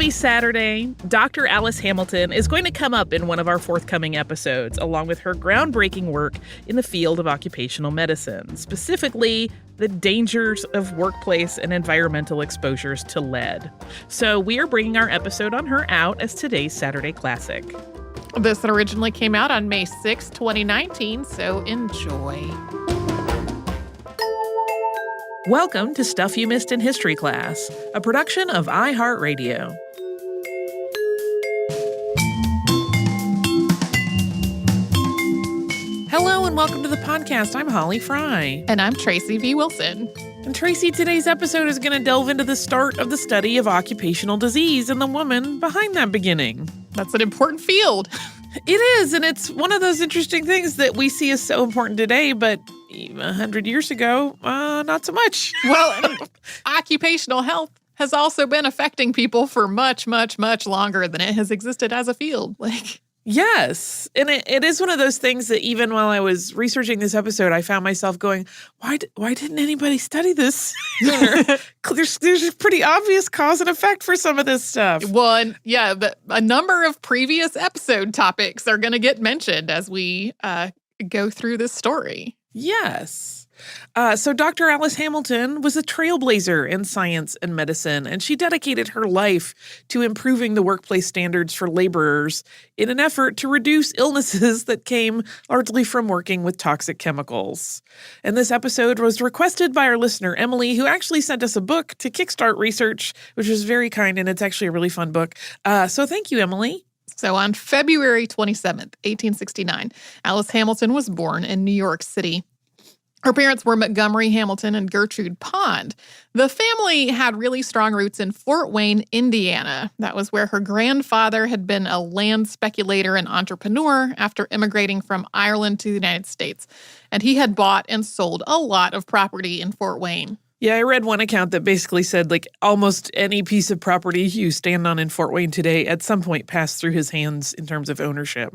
Happy Saturday. Dr. Alice Hamilton is going to come up in one of our forthcoming episodes, along with her groundbreaking work in the field of occupational medicine, specifically the dangers of workplace and environmental exposures to lead. So we are bringing our episode on her out as today's Saturday Classic. This originally came out on May 6, 2019, so enjoy. Welcome to Stuff You Missed in History Class, a production of iHeartRadio. Hello and welcome to the podcast. I'm Holly Fry. And I'm Tracy V. Wilson. And Tracy, today's episode is going to delve into the start of the study of occupational disease and the woman behind that beginning. That's an important field. It is, and it's one of those interesting things that we see as so important today, but 100 years ago, not so much. Well, occupational health has also been affecting people for much, much, much longer than it has existed as a field. Yes. And it is one of those things that even while I was researching this episode, I found myself going, why didn't anybody study this sooner? There's a pretty obvious cause and effect for some of this stuff. Well, and yeah, a number of previous episode topics are going to get mentioned as we go through this story. Yes. So Dr. Alice Hamilton was a trailblazer in science and medicine, and she dedicated her life to improving the workplace standards for laborers in an effort to reduce illnesses that came largely from working with toxic chemicals. And this episode was requested by our listener, Emily, who actually sent us a book to kickstart research, which was very kind, and it's actually a really fun book. So thank you, Emily. So on February 27th, 1869, Alice Hamilton was born in New York City. Her parents were Montgomery Hamilton and Gertrude Pond. The family had really strong roots in Fort Wayne, Indiana. That was where her grandfather had been a land speculator and entrepreneur after immigrating from Ireland to the United States. And he had bought and sold a lot of property in Fort Wayne. Yeah, I read one account that basically said, almost any piece of property you stand on in Fort Wayne today at some point passed through his hands in terms of ownership.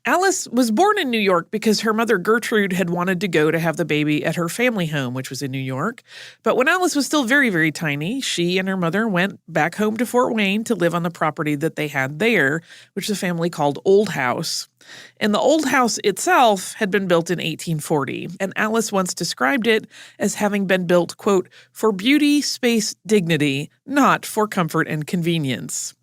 Alice was born in New York because her mother Gertrude had wanted to go to have the baby at her family home, which was in New York. But when Alice was still very, very tiny, she and her mother went back home to Fort Wayne to live on the property that they had there, which the family called Old House. And the Old House itself had been built in 1840, and Alice once described it as having been built, quote, for beauty, space, dignity, not for comfort and convenience.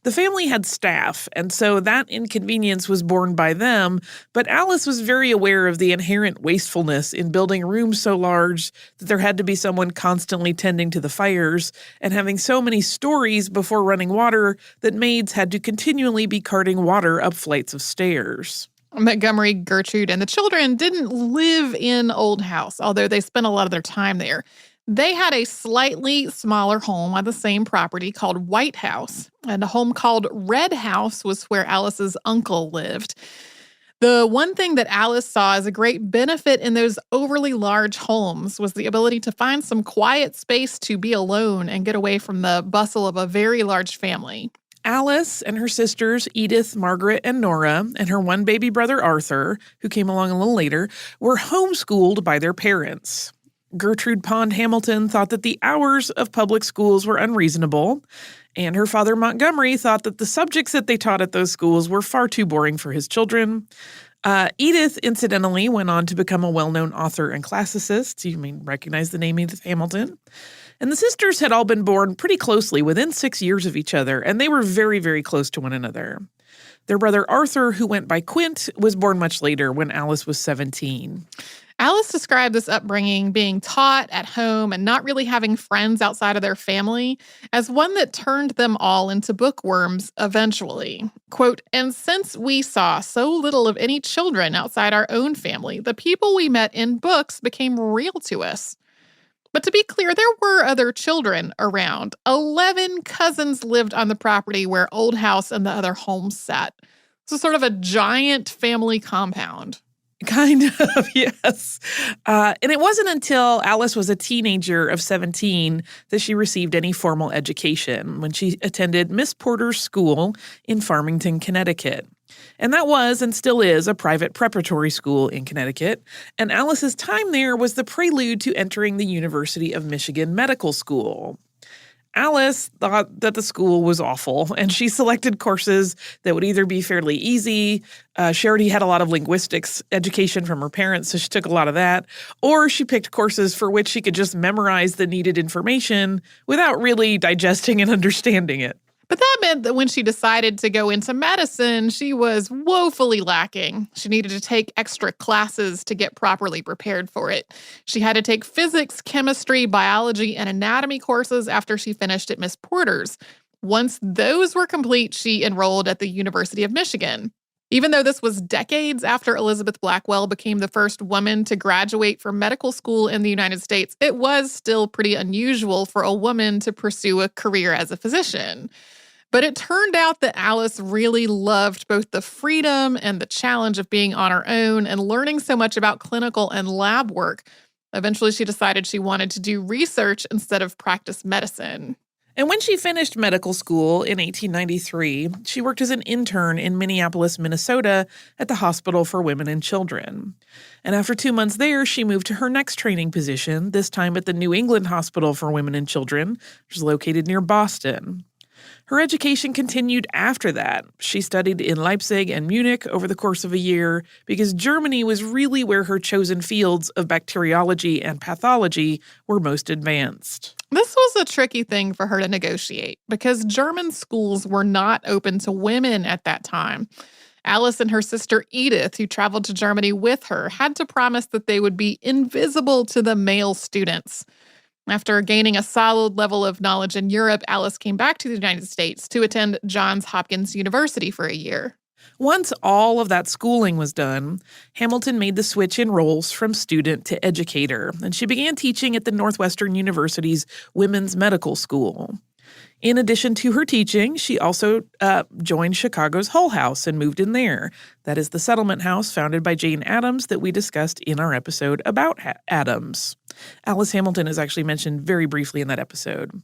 The family had staff, and so that inconvenience was borne by them, but Alice was very aware of the inherent wastefulness in building rooms so large that there had to be someone constantly tending to the fires and having so many stories before running water that maids had to continually be carting water up flights of stairs. Montgomery, Gertrude, and the children didn't live in Old House, although they spent a lot of their time there. They had a slightly smaller home on the same property called White House, and a home called Red House was where Alice's uncle lived. The one thing that Alice saw as a great benefit in those overly large homes was the ability to find some quiet space to be alone and get away from the bustle of a very large family. Alice and her sisters, Edith, Margaret, and Nora, and her one baby brother, Arthur, who came along a little later, were homeschooled by their parents. Gertrude Pond Hamilton thought that the hours of public schools were unreasonable, and her father Montgomery thought that the subjects that they taught at those schools were far too boring for his children. Edith, incidentally, went on to become a well-known author and classicist. You may recognize the name Edith Hamilton. And the sisters had all been born pretty closely, within 6 years of each other, and they were very, very close to one another. Their brother Arthur, who went by Quint, was born much later when Alice was 17. Alice described this upbringing, being taught at home and not really having friends outside of their family, as one that turned them all into bookworms eventually. Quote, and since we saw so little of any children outside our own family, the people we met in books became real to us. But to be clear, there were other children around. 11 cousins lived on the property where Old House and the other homes sat. So sort of a giant family compound. Kind of, yes. And it wasn't until Alice was a teenager of 17 that she received any formal education, when she attended Miss Porter's School in Farmington, Connecticut. And that was and still is a private preparatory school in Connecticut. And Alice's time there was the prelude to entering the University of Michigan Medical School. Alice thought that the school was awful, and she selected courses that would either be fairly easy. She already had a lot of linguistics education from her parents, so she took a lot of that. Or she picked courses for which she could just memorize the needed information without really digesting and understanding it. But that meant that when she decided to go into medicine, she was woefully lacking. She needed to take extra classes to get properly prepared for it. She had to take physics, chemistry, biology, and anatomy courses after she finished at Miss Porter's. Once those were complete, she enrolled at the University of Michigan. Even though this was decades after Elizabeth Blackwell became the first woman to graduate from medical school in the United States, it was still pretty unusual for a woman to pursue a career as a physician. But it turned out that Alice really loved both the freedom and the challenge of being on her own and learning so much about clinical and lab work. Eventually, she decided she wanted to do research instead of practice medicine. And when she finished medical school in 1893, she worked as an intern in Minneapolis, Minnesota at the Hospital for Women and Children. And after 2 months there, she moved to her next training position, this time at the New England Hospital for Women and Children, which is located near Boston. Her education continued after that. She studied in Leipzig and Munich over the course of a year because Germany was really where her chosen fields of bacteriology and pathology were most advanced. This was a tricky thing for her to negotiate because German schools were not open to women at that time. Alice and her sister Edith, who traveled to Germany with her, had to promise that they would be invisible to the male students. After gaining a solid level of knowledge in Europe, Alice came back to the United States to attend Johns Hopkins University for a year. Once all of that schooling was done, Hamilton made the switch in roles from student to educator, and she began teaching at the Northwestern University's Women's Medical School. In addition to her teaching, she also joined Chicago's Hull House and moved in there. That is the settlement house founded by Jane Addams that we discussed in our episode about Addams. Alice Hamilton is actually mentioned very briefly in that episode.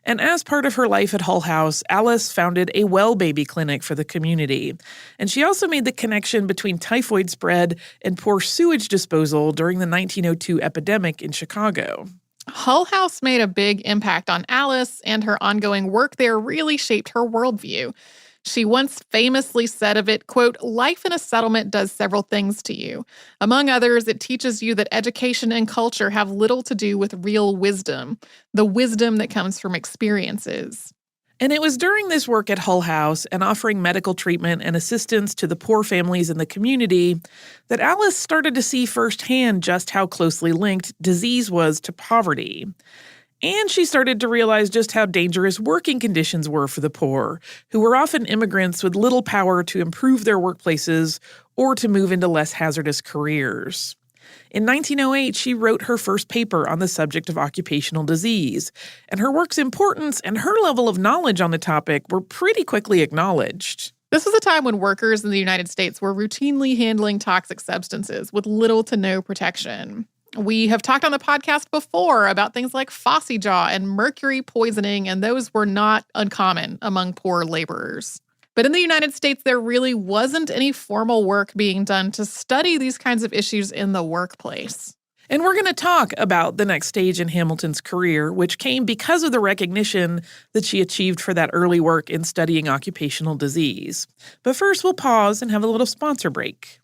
And as part of her life at Hull House, Alice founded a well baby clinic for the community. And she also made the connection between typhoid spread and poor sewage disposal during the 1902 epidemic in Chicago. Hull House made a big impact on Alice, and her ongoing work there really shaped her worldview. She once famously said of it, quote, "Life in a settlement does several things to you. Among others, it teaches you that education and culture have little to do with real wisdom, the wisdom that comes from experiences." And it was during this work at Hull House and offering medical treatment and assistance to the poor families in the community that Alice started to see firsthand just how closely linked disease was to poverty. And she started to realize just how dangerous working conditions were for the poor, who were often immigrants with little power to improve their workplaces or to move into less hazardous careers. In 1908, she wrote her first paper on the subject of occupational disease, and her work's importance and her level of knowledge on the topic were pretty quickly acknowledged. This was a time when workers in the United States were routinely handling toxic substances with little to no protection. We have talked on the podcast before about things like phossy jaw and mercury poisoning, and those were not uncommon among poor laborers. But in the United States, there really wasn't any formal work being done to study these kinds of issues in the workplace. And we're going to talk about the next stage in Hamilton's career, which came because of the recognition that she achieved for that early work in studying occupational disease. But first, we'll pause and have a little sponsor break.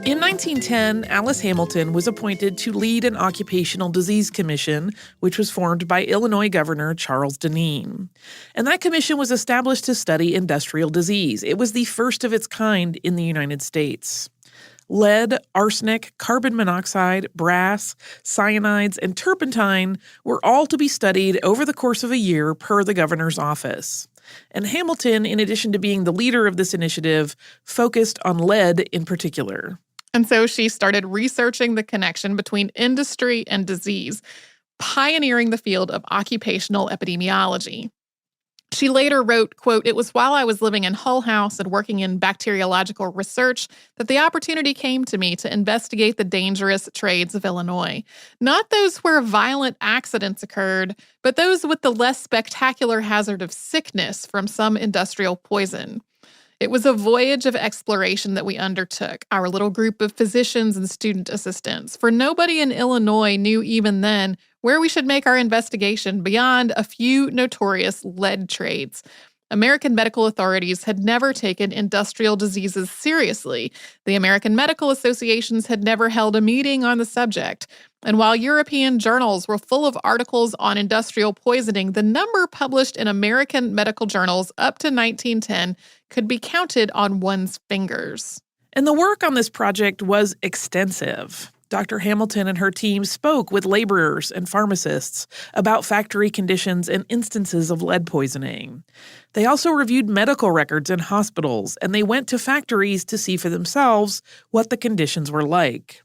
In 1910, Alice Hamilton was appointed to lead an occupational disease commission, which was formed by Illinois Governor Charles Deneen. And that commission was established to study industrial disease. It was the first of its kind in the United States. Lead, arsenic, carbon monoxide, brass, cyanides, and turpentine were all to be studied over the course of a year per the governor's office. And Hamilton, in addition to being the leader of this initiative, focused on lead in particular. And so she started researching the connection between industry and disease, pioneering the field of occupational epidemiology. She later wrote, quote, "It was while I was living in Hull House and working in bacteriological research that the opportunity came to me to investigate the dangerous trades of Illinois. Not those where violent accidents occurred, but those with the less spectacular hazard of sickness from some industrial poison. It was a voyage of exploration that we undertook, our little group of physicians and student assistants, for nobody in Illinois knew even then where we should make our investigation beyond a few notorious lead trades. American medical authorities had never taken industrial diseases seriously. The American Medical Associations had never held a meeting on the subject. And while European journals were full of articles on industrial poisoning, the number published in American medical journals up to 1910 could be counted on one's fingers. And the work on this project was extensive. Dr. Hamilton and her team spoke with laborers and pharmacists about factory conditions and instances of lead poisoning. They also reviewed medical records in hospitals, and they went to factories to see for themselves what the conditions were like.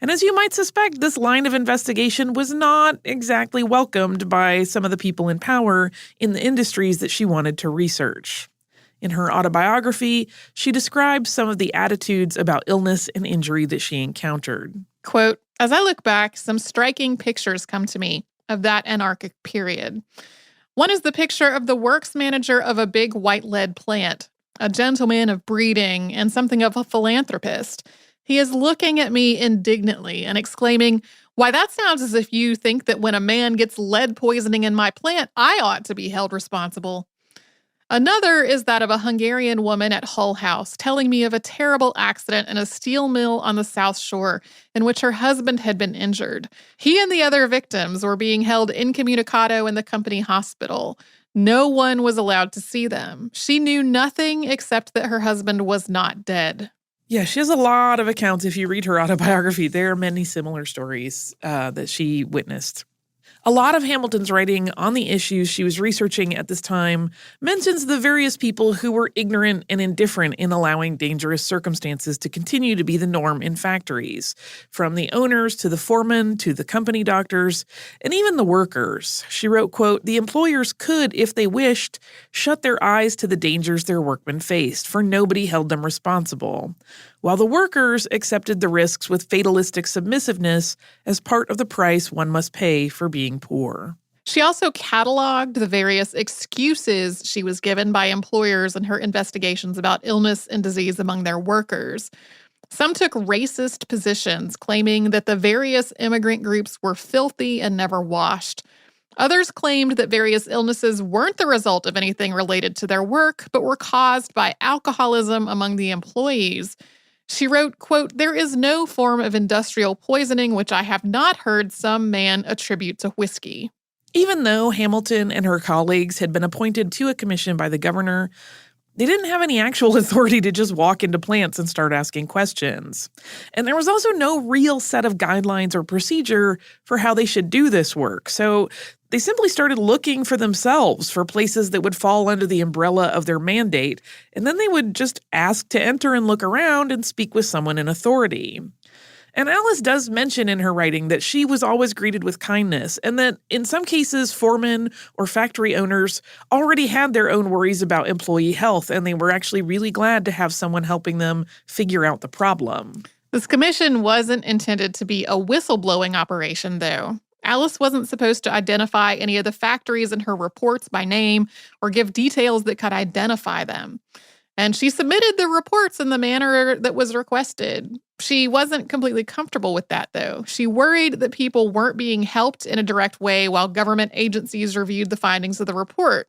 And as you might suspect, this line of investigation was not exactly welcomed by some of the people in power in the industries that she wanted to research. In her autobiography, she describes some of the attitudes about illness and injury that she encountered. Quote, "As I look back, some striking pictures come to me of that anarchic period. One is the picture of the works manager of a big white lead plant, a gentleman of breeding and something of a philanthropist. He is looking at me indignantly and exclaiming, 'Why, that sounds as if you think that when a man gets lead poisoning in my plant, I ought to be held responsible.' Another is that of a Hungarian woman at Hull House telling me of a terrible accident in a steel mill on the South Shore in which her husband had been injured. He and the other victims were being held incommunicado in the company hospital. No one was allowed to see them. She knew nothing except that her husband was not dead." Yeah, she has a lot of accounts. If you read her autobiography, there are many similar stories that she witnessed. A lot of Hamilton's writing on the issues she was researching at this time mentions the various people who were ignorant and indifferent in allowing dangerous circumstances to continue to be the norm in factories, from the owners to the foremen to the company doctors, and even the workers. She wrote, quote, "The employers could, if they wished, shut their eyes to the dangers their workmen faced, for nobody held them responsible, while the workers accepted the risks with fatalistic submissiveness as part of the price one must pay for being poor." She also cataloged the various excuses she was given by employers in her investigations about illness and disease among their workers. Some took racist positions, claiming that the various immigrant groups were filthy and never washed. Others claimed that various illnesses weren't the result of anything related to their work, but were caused by alcoholism among the employees. She wrote, quote, "There is no form of industrial poisoning which I have not heard some man attribute to whiskey." Even though Hamilton and her colleagues had been appointed to a commission by the governor, they didn't have any actual authority to just walk into plants and start asking questions. And there was also no real set of guidelines or procedure for how they should do this work. So they simply started looking for themselves for places that would fall under the umbrella of their mandate, and then they would just ask to enter and look around and speak with someone in authority. And Alice does mention in her writing that she was always greeted with kindness, and that in some cases, foremen or factory owners already had their own worries about employee health, and they were actually really glad to have someone helping them figure out the problem. This commission wasn't intended to be a whistleblowing operation, though. Alice wasn't supposed to identify any of the factories in her reports by name or give details that could identify them. And she submitted the reports in the manner that was requested. She wasn't completely comfortable with that, though. She worried that people weren't being helped in a direct way while government agencies reviewed the findings of the report.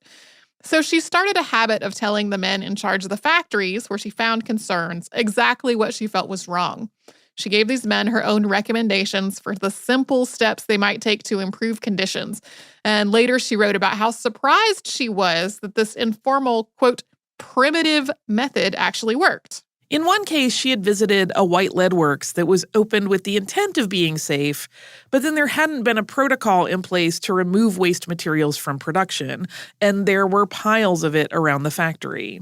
So she started a habit of telling the men in charge of the factories where she found concerns exactly what she felt was wrong. She gave these men her own recommendations for the simple steps they might take to improve conditions. And later she wrote about how surprised she was that this informal, quote, primitive method actually worked. In one case, she had visited a white lead works that was opened with the intent of being safe, but then there hadn't been a protocol in place to remove waste materials from production, and there were piles of it around the factory.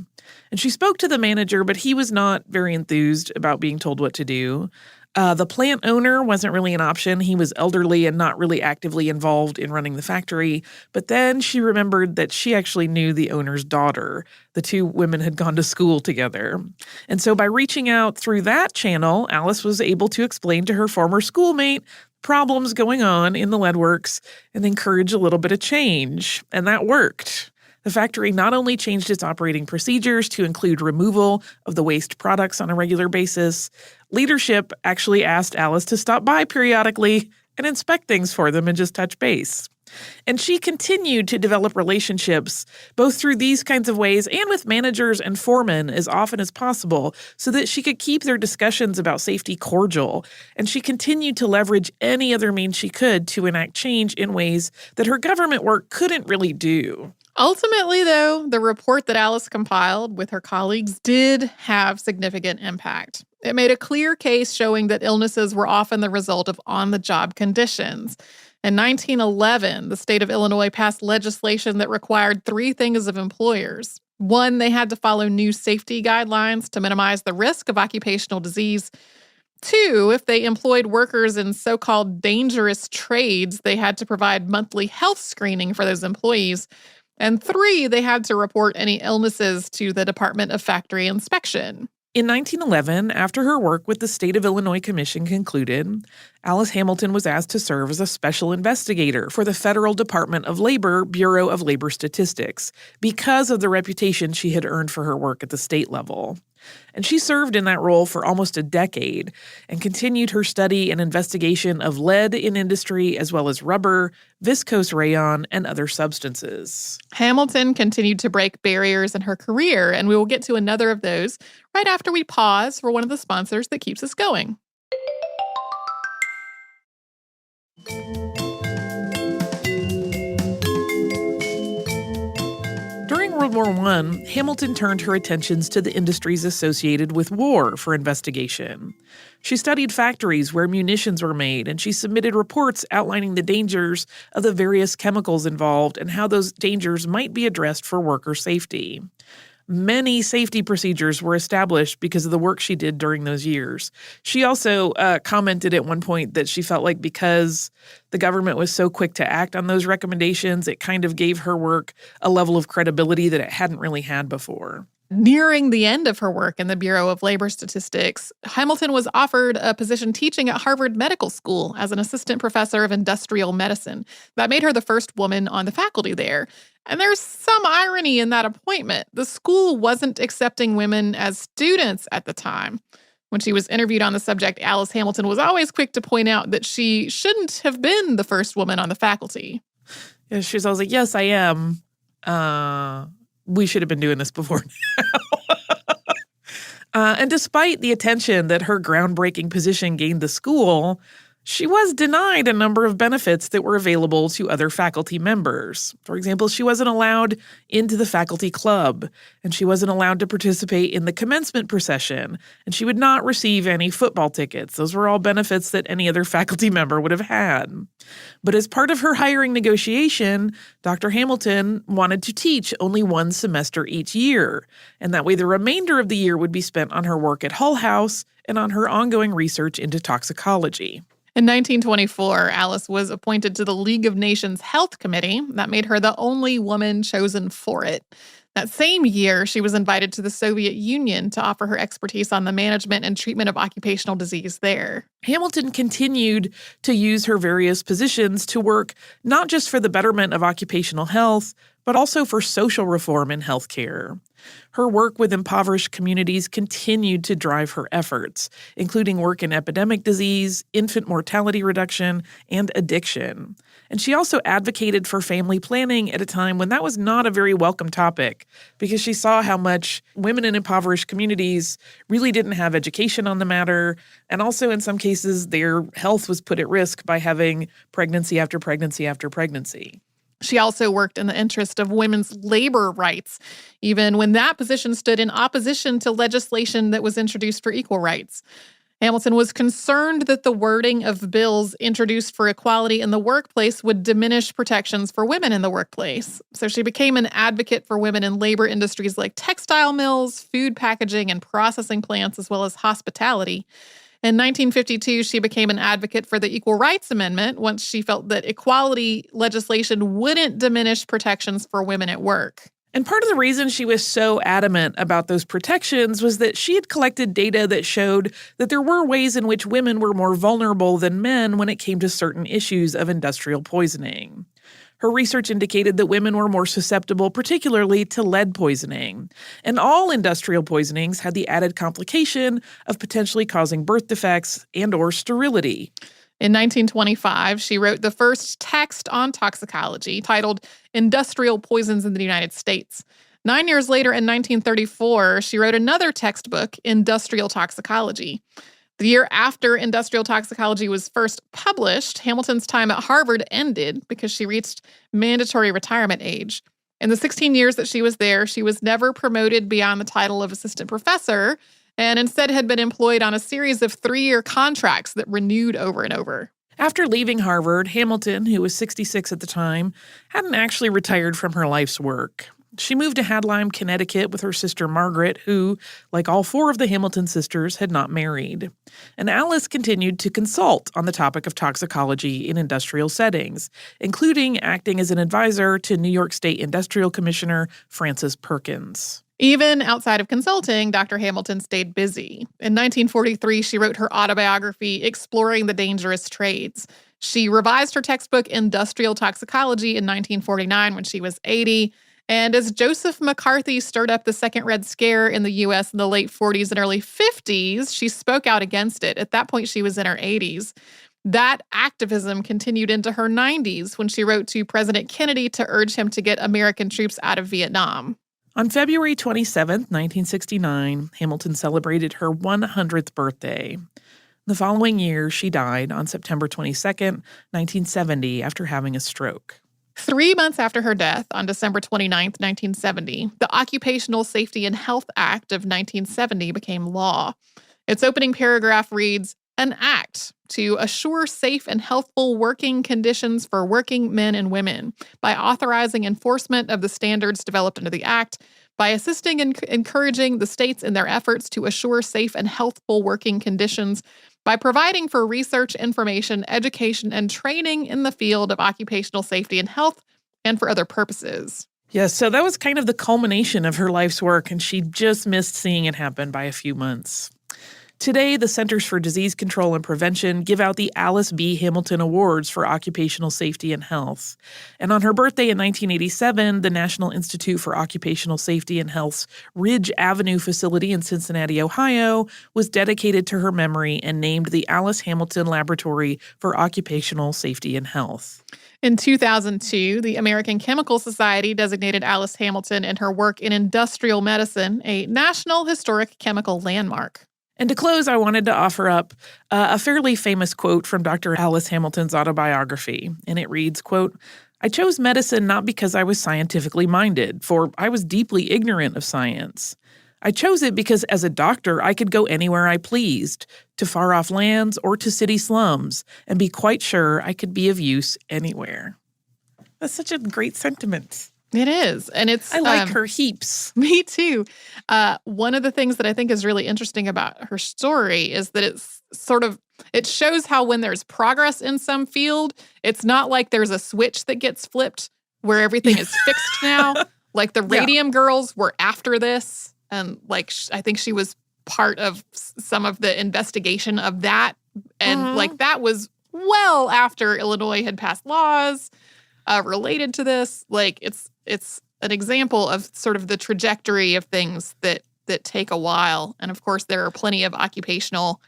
And she spoke to the manager, but he was not very enthused about being told what to do. The plant owner wasn't really an option. He was elderly and not really actively involved in running the factory. But then she remembered that she actually knew the owner's daughter. The two women had gone to school together. And so by reaching out through that channel, Alice was able to explain to her former schoolmate problems going on in the lead works and encourage a little bit of change. And that worked. The factory not only changed its operating procedures to include removal of the waste products on a regular basis, leadership actually asked Alice to stop by periodically and inspect things for them and just touch base. And she continued to develop relationships, both through these kinds of ways and with managers and foremen as often as possible, so that she could keep their discussions about safety cordial. And she continued to leverage any other means she could to enact change in ways that her government work couldn't really do. Ultimately, though, the report that Alice compiled with her colleagues did have significant impact. It made a clear case showing that illnesses were often the result of on-the-job conditions. In 1911, the state of Illinois passed legislation that required three things of employers. One, they had to follow new safety guidelines to minimize the risk of occupational disease. Two, if they employed workers in so-called dangerous trades, they had to provide monthly health screening for those employees. And three, they had to report any illnesses to the Department of Factory Inspection. In 1911, after her work with the State of Illinois Commission concluded, Alice Hamilton was asked to serve as a special investigator for the Federal Department of Labor Bureau of Labor Statistics because of the reputation she had earned for her work at the state level. And she served in that role for almost a decade and continued her study and investigation of lead in industry as well as rubber, viscose rayon, and other substances. Hamilton continued to break barriers in her career, and we will get to another of those right after we pause for one of the sponsors that keeps us going. During World War I, Hamilton turned her attentions to the industries associated with war for investigation. She studied factories where munitions were made, and she submitted reports outlining the dangers of the various chemicals involved and how those dangers might be addressed for worker safety. Many safety procedures were established because of the work she did during those years. She also commented at one point that she felt like because the government was so quick to act on those recommendations, it kind of gave her work a level of credibility that it hadn't really had before. Nearing the end of her work in the Bureau of Labor Statistics, Hamilton was offered a position teaching at Harvard Medical School as an assistant professor of industrial medicine. That made her the first woman on the faculty there. And there's some irony in that appointment. The school wasn't accepting women as students at the time. When she was interviewed on the subject, Alice Hamilton was always quick to point out that she shouldn't have been the first woman on the faculty. Yeah, she was always like, yes, I am. We should have been doing this before now. And despite the attention that her groundbreaking position gained the school, she was denied a number of benefits that were available to other faculty members. For example, she wasn't allowed into the faculty club, and she wasn't allowed to participate in the commencement procession, and she would not receive any football tickets. Those were all benefits that any other faculty member would have had. But as part of her hiring negotiation, Dr. Hamilton wanted to teach only one semester each year, and that way the remainder of the year would be spent on her work at Hull House and on her ongoing research into toxicology. In 1924, Alice was appointed to the League of Nations Health Committee. That made her the only woman chosen for it. That same year, she was invited to the Soviet Union to offer her expertise on the management and treatment of occupational disease there. Hamilton continued to use her various positions to work not just for the betterment of occupational health, but also for social reform in healthcare. Her work with impoverished communities continued to drive her efforts, including work in epidemic disease, infant mortality reduction, and addiction. And she also advocated for family planning at a time when that was not a very welcome topic, because she saw how much women in impoverished communities really didn't have education on the matter, and also in some cases their health was put at risk by having pregnancy after pregnancy after pregnancy. She also worked in the interest of women's labor rights, even when that position stood in opposition to legislation that was introduced for equal rights. Hamilton was concerned that the wording of bills introduced for equality in the workplace would diminish protections for women in the workplace. So she became an advocate for women in labor industries like textile mills, food packaging and processing plants, as well as hospitality. In 1952, she became an advocate for the Equal Rights Amendment once she felt that equality legislation wouldn't diminish protections for women at work. And part of the reason she was so adamant about those protections was that she had collected data that showed that there were ways in which women were more vulnerable than men when it came to certain issues of industrial poisoning. Her research indicated that women were more susceptible, particularly to lead poisoning. And all industrial poisonings had the added complication of potentially causing birth defects and/or sterility. In 1925, she wrote the first text on toxicology titled Industrial Poisons in the United States. 9 years later, in 1934, she wrote another textbook, Industrial Toxicology. The year after Industrial Toxicology was first published, Hamilton's time at Harvard ended because she reached mandatory retirement age. In the 16 years that she was there, she was never promoted beyond the title of assistant professor, and instead had been employed on a series of 3-year contracts that renewed over and over. After leaving Harvard, Hamilton, who was 66 at the time, hadn't actually retired from her life's work. She moved to Hadlime, Connecticut with her sister Margaret, who, like all 4 of the Hamilton sisters, had not married. And Alice continued to consult on the topic of toxicology in industrial settings, including acting as an advisor to New York State Industrial Commissioner Francis Perkins. Even outside of consulting, Dr. Hamilton stayed busy. In 1943, she wrote her autobiography, Exploring the Dangerous Trades. She revised her textbook, Industrial Toxicology, in 1949 when she was 80. And as Joseph McCarthy stirred up the Second Red Scare in the U.S. in the late 40s and early 50s, she spoke out against it. At that point, she was in her 80s. That activism continued into her 90s when she wrote to President Kennedy to urge him to get American troops out of Vietnam. On February 27, 1969, Hamilton celebrated her 100th birthday. The following year, she died on September 22, 1970, after having a stroke. 3 months after her death, on December 29, 1970, the Occupational Safety and Health Act of 1970 became law. Its opening paragraph reads, "An act to assure safe and healthful working conditions for working men and women by authorizing enforcement of the standards developed under the act, by assisting and encouraging the states in their efforts to assure safe and healthful working conditions, by providing for research, information, education, and training in the field of occupational safety and health, and for other purposes." Yes, so that was kind of the culmination of her life's work, and she just missed seeing it happen by a few months. Today, the Centers for Disease Control and Prevention give out the Alice B. Hamilton Awards for Occupational Safety and Health. And on her birthday in 1987, the National Institute for Occupational Safety and Health's Ridge Avenue facility in Cincinnati, Ohio, was dedicated to her memory and named the Alice Hamilton Laboratory for Occupational Safety and Health. In 2002, the American Chemical Society designated Alice Hamilton and her work in industrial medicine a National Historic Chemical Landmark. And to close, I wanted to offer up a fairly famous quote from Dr. Alice Hamilton's autobiography. And it reads, quote, "I chose medicine not because I was scientifically minded, for I was deeply ignorant of science. I chose it because as a doctor, I could go anywhere I pleased, to far-off lands or to city slums, and be quite sure I could be of use anywhere." That's such a great sentiment. It is. And it's I like her heaps. Me too. One of the things that I think is really interesting about her story is that it shows how when there's progress in some field, it's not like there's a switch that gets flipped where everything is fixed now. Like the radium girls were after this. And like, I think she was part of some of the investigation of that. And like that was well after Illinois had passed laws related to this. Like it's an example of sort of the trajectory of things that take a while. And of course, there are plenty of occupational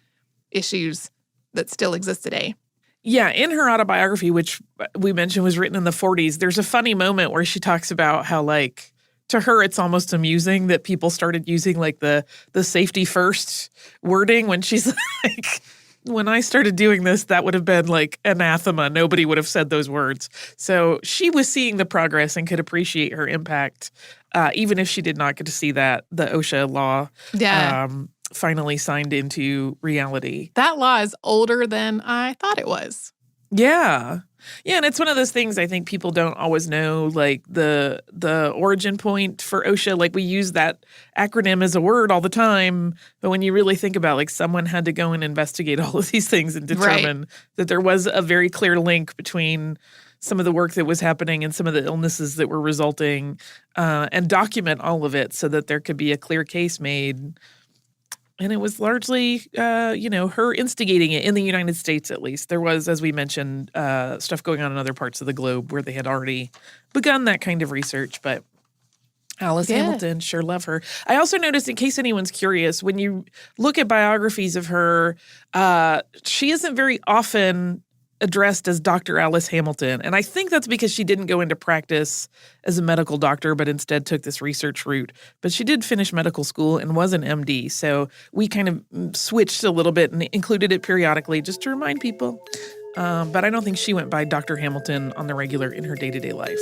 issues that still exist today. Yeah, in her autobiography, which we mentioned was written in the 40s, there's a funny moment where she talks about how, like, to her, it's almost amusing that people started using, like, the safety first wording when she's like, when I started doing this, that would have been like anathema. Nobody would have said those words. So she was seeing the progress and could appreciate her impact, even if she did not get to see that the OSHA law finally signed into reality. That law is older than I thought it was. Yeah. Yeah, and it's one of those things I think people don't always know, like the origin point for OSHA. Like we use that acronym as a word all the time, but when you really think about, like, someone had to go and investigate all of these things and determine that there was a very clear link between some of the work that was happening and some of the illnesses that were resulting, and document all of it so that there could be a clear case made. And it was largely, her instigating it in the United States, at least. There was, as we mentioned, stuff going on in other parts of the globe where they had already begun that kind of research. But Alice Hamilton, sure love her. I also noticed, in case anyone's curious, when you look at biographies of her, she isn't very often addressed as Dr. Alice Hamilton. And I think that's because she didn't go into practice as a medical doctor, but instead took this research route. But she did finish medical school and was an MD. So we kind of switched a little bit and included it periodically just to remind people. But I don't think she went by Dr. Hamilton on the regular in her day-to-day life.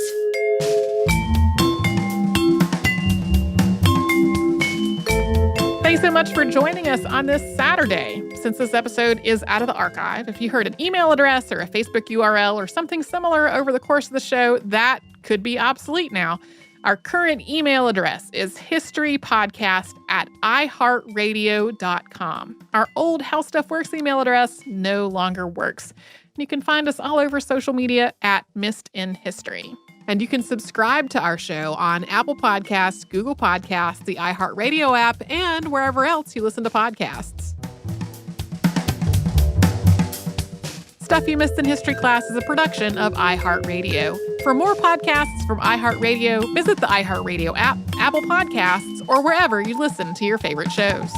Thanks so much for joining us on this Saturday. Since this episode is out of the archive, if you heard an email address or a Facebook URL or something similar over the course of the show, that could be obsolete now. Our current email address is historypodcast@iheartradio.com. Our old How Stuff Works email address no longer works. You can find us all over social media at Missed in History. And you can subscribe to our show on Apple Podcasts, Google Podcasts, the iHeartRadio app, and wherever else you listen to podcasts. Stuff You Missed in History Class is a production of iHeartRadio. For more podcasts from iHeartRadio, visit the iHeartRadio app, Apple Podcasts, or wherever you listen to your favorite shows.